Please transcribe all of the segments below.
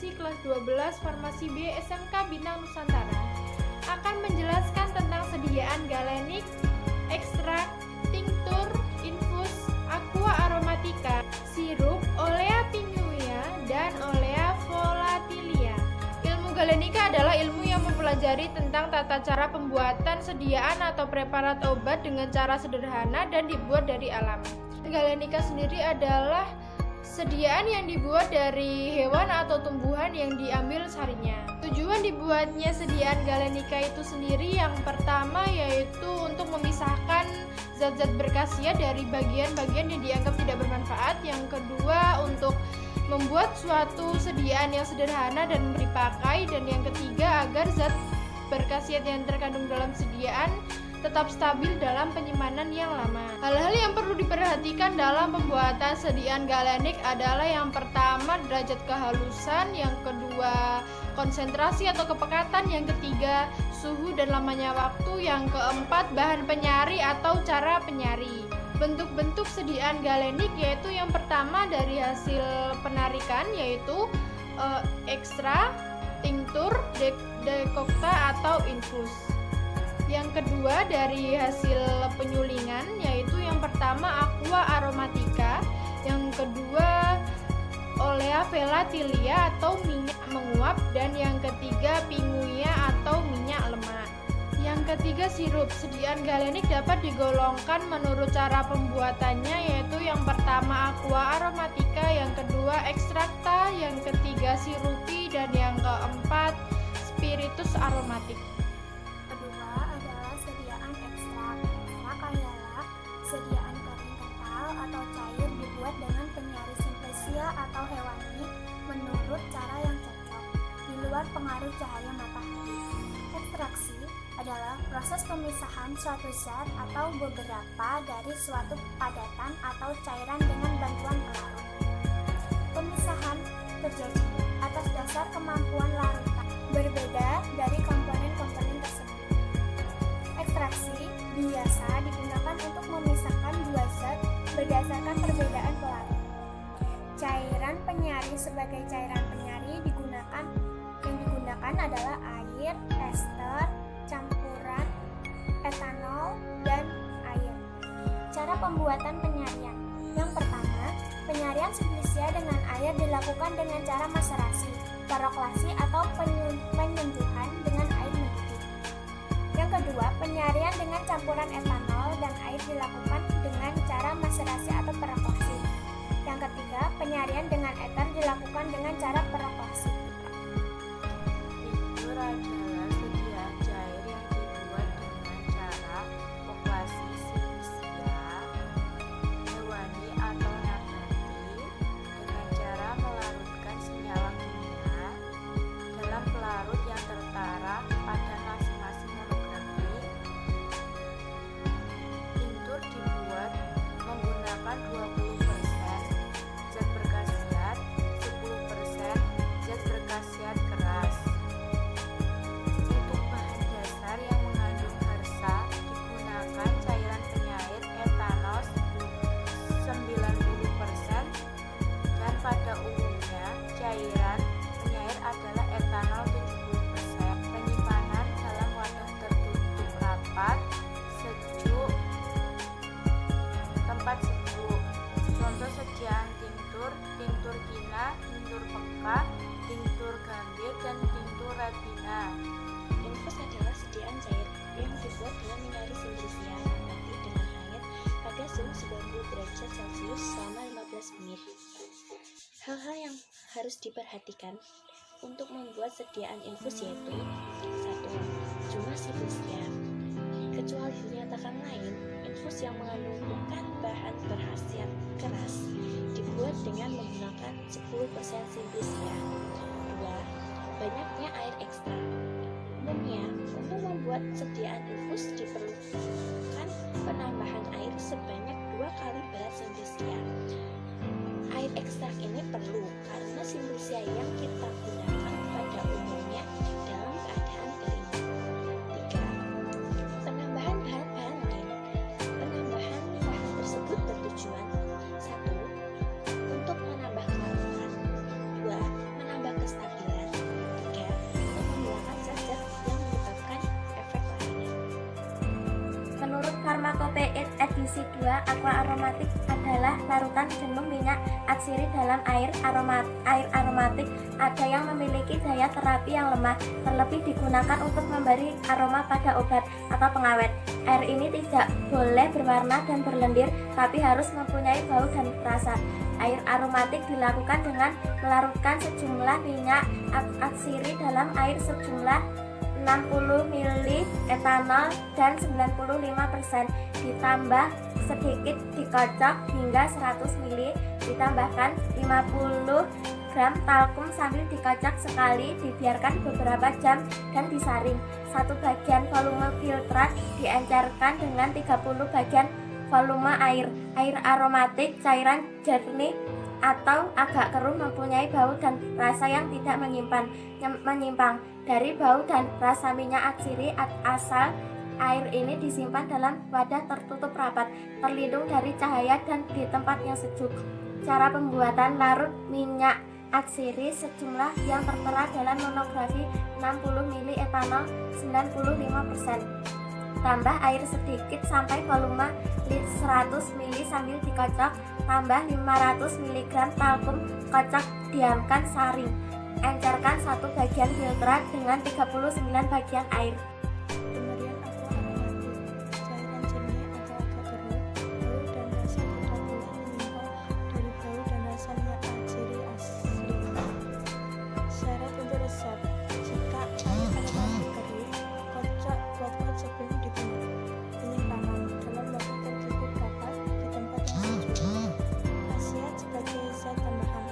Farmasi kelas 12 Farmasi B SMK Bintang Nusantara akan menjelaskan tentang sediaan galenik, ekstrak, tinktur, infus, aqua aromatica, sirup, olea pinguia, dan olea volatilia. Ilmu galenika adalah ilmu yang mempelajari tentang tata cara pembuatan sediaan atau preparat obat dengan cara sederhana dan dibuat dari alam. Galenika sendiri adalah sediaan yang dibuat dari hewan atau tumbuhan yang diambil sarinya. Tujuan dibuatnya sediaan galenika itu sendiri yang pertama yaitu untuk memisahkan zat-zat berkhasiat dari bagian-bagian yang dianggap tidak bermanfaat. Yang kedua untuk membuat suatu sediaan yang sederhana dan dipakai. Dan yang ketiga agar zat berkhasiat yang terkandung dalam sediaan tetap stabil dalam penyimpanan yang lama. Hal-hal yang perlu diperhatikan dalam pembuatan sediaan galenik adalah yang pertama derajat kehalusan, yang kedua konsentrasi atau kepekatan, yang ketiga suhu dan lamanya waktu, yang keempat bahan penyari atau cara penyari. Bentuk-bentuk sediaan galenik yaitu yang pertama dari hasil penarikan yaitu ekstra, tinktur, dekokta atau infus. Yang kedua dari hasil penyulingan yaitu yang pertama aqua aromatica, yang kedua olea volatilia atau minyak menguap, dan yang ketiga pinguia atau minyak lemak. Yang ketiga sirup. Sediaan galenik dapat digolongkan menurut cara pembuatannya yaitu yang pertama aqua aromatica, yang kedua ekstrakta, yang ketiga sirupi, dan yang keempat spiritus aromatik. Sediaan kering kental atau cair dibuat dengan penyari simplicia atau hewani menurut cara yang cocok di luar pengaruh cahaya matahari. Ekstraksi adalah proses pemisahan suatu zat atau beberapa dari suatu padatan atau cairan dengan bantuan pelarut. Pemisahan terjadi atas dasar kemampuan larutan berbeda dari komponen-komponen tersebut. Ekstraksi biasa digunakan untuk memisahkan dua zat berdasarkan perbedaan pelarut. Cairan penyari. Sebagai cairan penyari yang digunakan adalah air, ester, campuran, etanol, dan air. Cara pembuatan penyarian. Yang pertama, penyarian simplicia dengan air dilakukan dengan cara maserasi, paroklasi atau penyeduhan dengan air mendidih. Yang kedua, penyarian dengan campuran etanol dan air dilakukan dengan cara maserasi atau paroklasi. Yang ketiga, penyarian dengan eter dilakukan dengan cara paroklasi. Tinktur adalah sediaan cair yang dibuat dengan cara oklasi simplicia, hewani atau nabati dengan cara melarutkan senyawa kimia dalam pelarut yang tertara pada masing-masing monografi. Tinktur dibuat menggunakan 20% zat berkhasiat, 10% zat berkhasiat keras. Untuk bahan dasar yang mengandung harsa digunakan cairan penyair etanol 90% dan pada umumnya cairan penyair adalah etanol 70%. Penyimpanan dalam wadah tertutup rapat, sejuk, tempat sejuk. Contoh sediaan tinktur, tinktur kina, tinktur peka, tinktur gambir, dan tinktur retina. Infus adalah sediaan cair yang dibuat dengan menyari simplicia yang mati dengan air pada suhu 90 derajat Celcius selama 15 menit. Hal-hal yang harus diperhatikan untuk membuat sediaan infus yaitu 1. Jumlah simplicia. Kecuali dinyatakan lain, infus yang mengandung bukan bahan berkhasiat keras dibuat dengan menggunakan 10% simplicia. 2. Banyaknya air ekstra. Umumnya, untuk membuat sediaan infus diperlukan penambahan air sebanyak 2 kali berat simplicia. Air ekstrak ini perlu karena simplicia yang kita gunakan pada umumnya dalam keadaan kering. 3. Penambahan bahan-bahan lain. Penambahan bahan tersebut bertujuan 1. Untuk menambah kelarutan, 2. Menambah kestabilan, Definisi 2, aqua aromatik adalah larutan jenuh minyak atsiri dalam air aromatik. Ada yang memiliki daya terapi yang lemah, terlebih digunakan untuk memberi aroma pada obat atau pengawet. Air ini tidak boleh berwarna dan berlendir, tapi harus mempunyai bau dan rasa. Air aromatik dilakukan dengan melarutkan sejumlah minyak atsiri dalam air sejumlah 60 ml etanol dan 95% ditambah sedikit dikocok hingga 100 ml, ditambahkan 50 gram talkum sambil dikocok sekali, dibiarkan beberapa jam dan disaring. 1 bagian volume filtrat diencerkan dengan 30 bagian volume air. Air aromatik cairan jernih atau agak keruh, mempunyai bau dan rasa yang tidak menyimpang dari bau dan rasa minyak atsiri asal air ini disimpan dalam wadah tertutup rapat, terlindung dari cahaya dan di tempat yang sejuk. Cara pembuatan: larut minyak atsiri sejumlah yang tertera dalam monografi 60 ml etanol 95%. Tambah air sedikit sampai volume 100 ml sambil dikocok, tambah 500 mg talkum, kocok, diamkan, saring. Encerkan 1 bagian filtrat dengan 39 bagian air. Kemudian aqua aromatik, cairan jernih agak-agak keruh, bau dan rasa tidak boleh menyimpang dari bau dan rasa minyak atsiri asli. Syarat untuk resep: jika air aromatik kering, kocok buat sebelum ditumbuk. Penyimpanan dalam waktu tertutup rapat di tempat yang sejuk. Khasiat sebagai zat tambahan.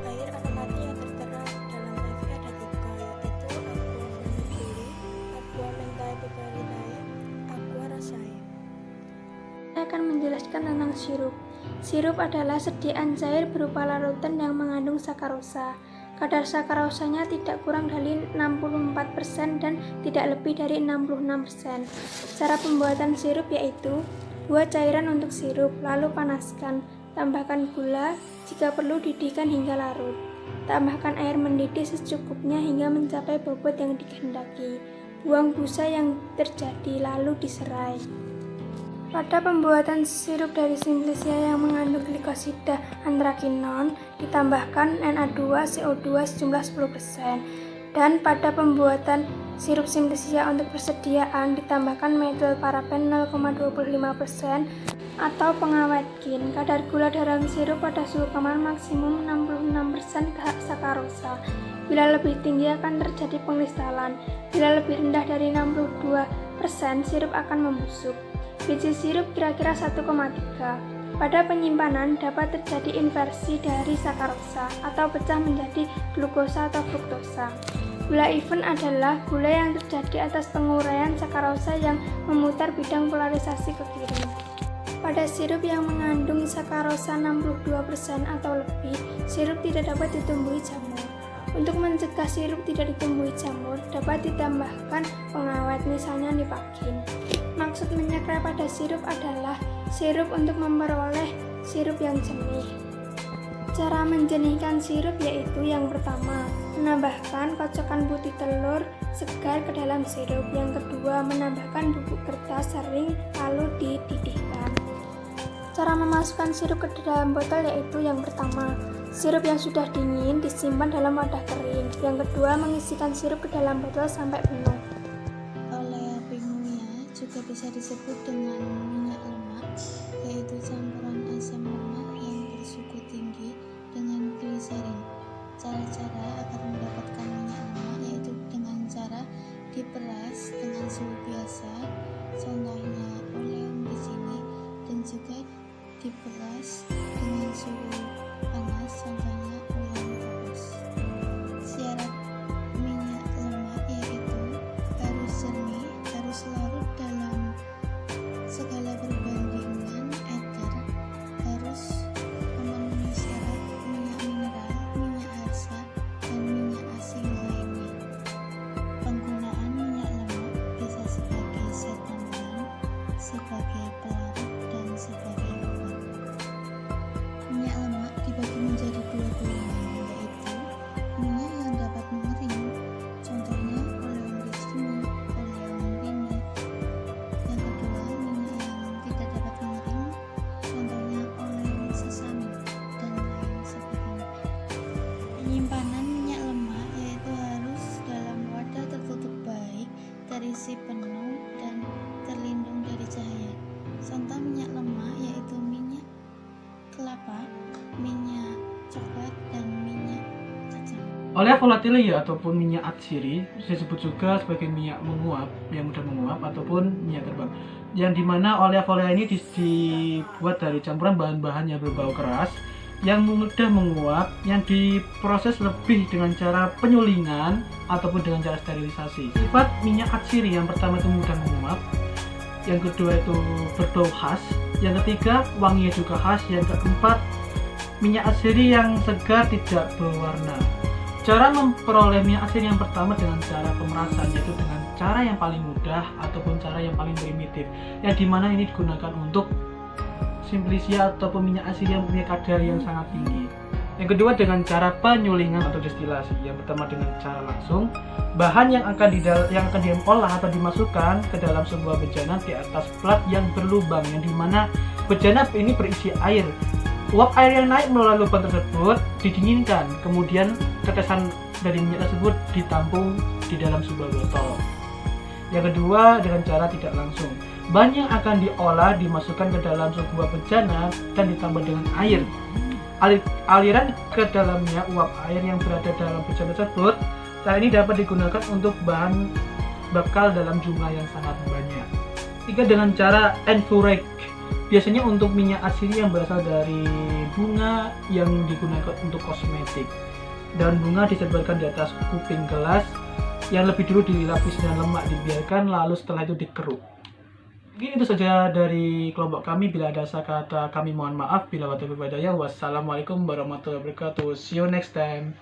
Air aromatik yang tertera dalam PV ada 3, yaitu aqua vermiculli, aqua menthae piperitae, aqua rasae. Saya akan menjelaskan tentang sirup. Sirup adalah sediaan cair berupa larutan yang mengandung sakarosa. Kadar sakarosanya tidak kurang dari 64% dan tidak lebih dari 66%. Cara pembuatan sirup yaitu: buat cairan untuk sirup, lalu panaskan. Tambahkan gula, jika perlu didihkan hingga larut. Tambahkan air mendidih secukupnya hingga mencapai bobot yang dikehendaki. Buang busa yang terjadi, lalu diserai. Pada pembuatan sirup dari Simplicia yang mengandung glikosida antrakinon, ditambahkan Na2CO2 sejumlah 10%. Dan pada pembuatan sirup Simplicia untuk persediaan, ditambahkan metil paraben 0,25% atau pengawet kin. Kadar gula dalam sirup pada suhu kamar maksimum 66% sakarosa. Bila lebih tinggi akan terjadi pengkristalan. Bila lebih rendah dari 62%, sirup akan membusuk. Biji sirup kira-kira 1,3. Pada penyimpanan dapat terjadi inversi dari sakarosa atau pecah menjadi glukosa atau fruktosa. Gula even adalah gula yang terjadi atas penguraian sakarosa yang memutar bidang polarisasi ke kiri. Pada sirup yang mengandung sakarosa 62% atau lebih, sirup tidak dapat ditumbuhi jamur. Untuk mencegah sirup tidak ditumbuhi jamur, dapat ditambahkan pengawet, misalnya nipagin. Maksud menyekrai pada sirup adalah sirup untuk memperoleh sirup yang jernih. Cara menjernihkan sirup yaitu: yang pertama, menambahkan kocokan putih telur segar ke dalam sirup. Yang kedua, menambahkan bubuk kertas sering lalu dididihkan. Cara memasukkan sirup ke dalam botol yaitu: yang pertama, sirup yang sudah dingin disimpan dalam wadah kering. Yang kedua, mengisikan sirup ke dalam botol sampai penuh. Oleopingmia juga bisa disebut dengan minyak lemak, yaitu campuran asam lemak yang bersuku tinggi dengan gliserin. Cara-cara agar mendapatkan minyak lemak yaitu dengan cara diperas dengan suhu biasa, contohnya oleum di sini, dan juga diperas dengan suhu panas, contohnya oleum kokos. Syarat minyak lemak yaitu harus jernih, harus larut dalam skala perbandingan eter, harus memenuhi syarat minyak mineral, minyak harsa, dan minyak asing lainnya. Penggunaan minyak lemak bisa sebagai zat tambahan, sebagai pelarut, dan sebagai obat. Minyak lemak dibagi menjadi 2 golongan, yaitu Penyimpanan minyak lemak yaitu harus dalam wadah tertutup baik, terisi penuh, dan terlindung dari cahaya. Contoh minyak lemak yaitu minyak kelapa, minyak coklat, dan minyak kacang. Olea volatilia ataupun minyak atsiri disebut juga sebagai minyak menguap, yang mudah menguap, ataupun minyak terbang. Yang dimana olea ini dibuat dari campuran bahan-bahan yang berbau keras, yang mudah menguap, yang diproses lebih dengan cara penyulingan ataupun dengan cara sterilisasi. Sifat minyak atsiri yang pertama itu mudah menguap, yang kedua itu berbau khas, yang ketiga wanginya juga khas, yang keempat minyak atsiri yang segar tidak berwarna. Cara memperoleh minyak atsiri yang pertama dengan cara pemerasan, yaitu dengan cara yang paling mudah ataupun cara yang paling primitif, yang dimana ini digunakan untuk simplisia ataupun minyak atsiri yang punya kadar yang sangat tinggi. Yang kedua dengan cara penyulingan atau destilasi. Yang pertama dengan cara langsung, bahan yang akan diolah atau dimasukkan ke dalam sebuah bejana di atas plat yang berlubang, yang dimana bejana ini berisi air. Uap air yang naik melalui lubang tersebut didinginkan, kemudian tetesan dari minyak tersebut ditampung di dalam sebuah botol. Yang kedua dengan cara tidak langsung, bahan yang akan diolah dimasukkan ke dalam sebuah bejana dan ditambah dengan air. Aliran ke dalamnya uap air yang berada dalam bejana tersebut saat ini dapat digunakan untuk bahan bakal dalam jumlah yang sangat banyak. Tiga dengan cara enfurek. Biasanya untuk minyak atsiri yang berasal dari bunga yang digunakan untuk kosmetik. Daun bunga disebarkan di atas kuping gelas yang lebih dulu dilapisi dengan lemak, dibiarkan, lalu setelah itu dikeruk. Mungkin itu saja dari kelompok kami. Bila ada kata kami mohon maaf. Bila wabillahi taufiq wal hidayah. Wassalamualaikum warahmatullahi wabarakatuh. See you next time.